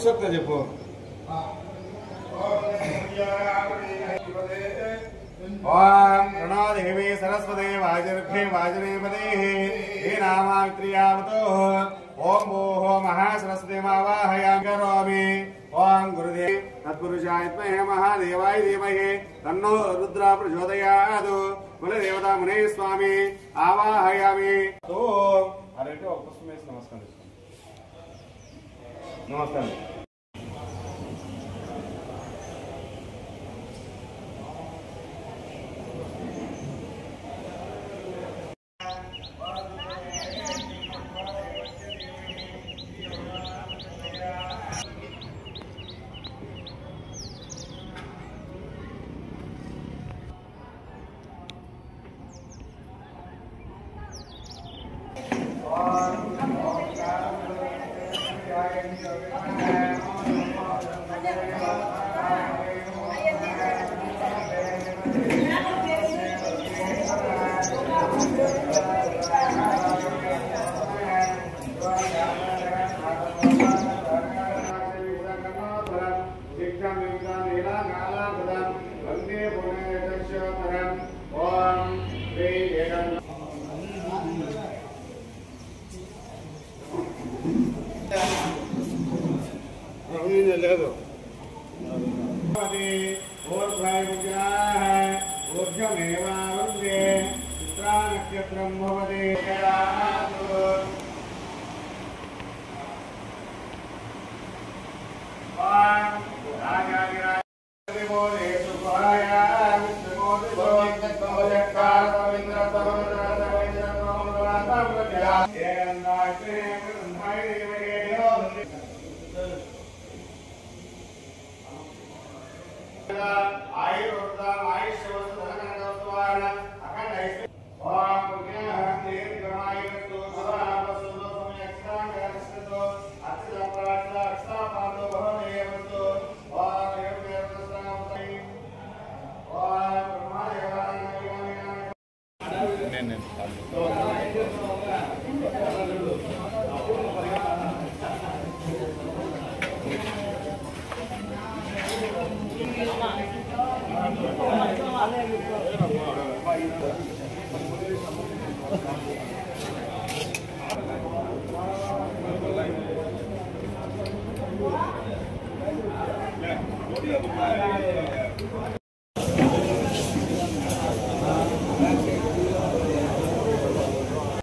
సూక్తం చెప్పు. ఓం ప్రణోదేవి సరస్వతి వాజర్భే వాజనేపదే హే నామాత్రియావతో ఓం భూహో మహాసరస్వతి మావాహయామి కరోమి. ఓం గురుదేవ్ తత్పురుషాయ విద్మహే మహాదేవాయ ధీమహి తన్నో రుద్ర ప్రచోదయాత్. కులదేవతా మునే స్వామి ఆవాహయామి. అరేంటి ఒక పుష్పం వేసి నమస్కారం. నమస్కారం. లేదు నక్షత్రం భవతి.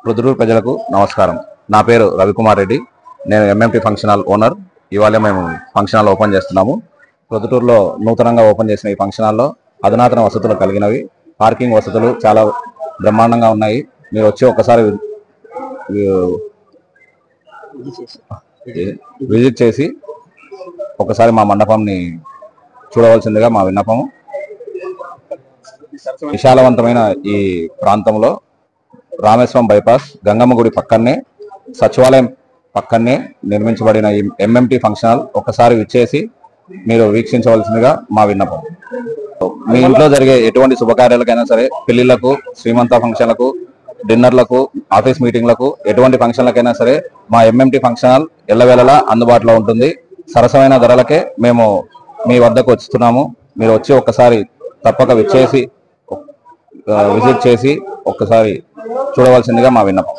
ప్రొద్దుటూరు ప్రజలకు నమస్కారం. నా పేరు రవికుమార్ రెడ్డి. నేను ఎంఎంటీ ఫంక్షన్ హాల్ ఓనర్. ఇవాళ మేము ఫంక్షన్ హాల్ ఓపెన్ చేస్తున్నాము. ప్రొద్దుటూరులో నూతనంగా ఓపెన్ చేసిన ఈ ఫంక్షన్ హాల్లో అధునాతన వసతులు కలిగినవి. పార్కింగ్ వసతులు చాలా బ్రహ్మాండంగా ఉన్నాయి. మీరు వచ్చి ఒకసారి విజిట్ చేసి ఒకసారి మా మండపంని చూడవలసిందిగా మా విన్నపము. విశాలవంతమైన ఈ ప్రాంతంలో రామేశ్వరం బైపాస్ గంగమ్మ గుడి పక్కనే సచివాలయం పక్కనే నిర్మించబడిన ఈ ఎంఎంటీ ఫంక్షన్ హాల్ ఒకసారి విచ్చేసి మీరు వీక్షించవలసిందిగా మా విన్నపం. మీ ఇంట్లో జరిగే ఎటువంటి శుభకార్యాలకైనా సరే, పెళ్లిళ్లకు, శ్రీమంత ఫంక్షన్లకు, డిన్నర్లకు, ఆఫీస్ మీటింగ్లకు, ఎటువంటి ఫంక్షన్లకైనా సరే మా ఎంఎంటీ ఫంక్షన్ హాల్ ఎల్లవేళలా అందుబాటులో ఉంటుంది. సరసమైన ధరలకే మేము మీ వద్దకు వస్తున్నాము. మీరు వచ్చి ఒక్కసారి తప్పక విచ్చేసి విజిట్ చేసి ఒక్కసారి చూడవలసిందిగా మా విన్నపం.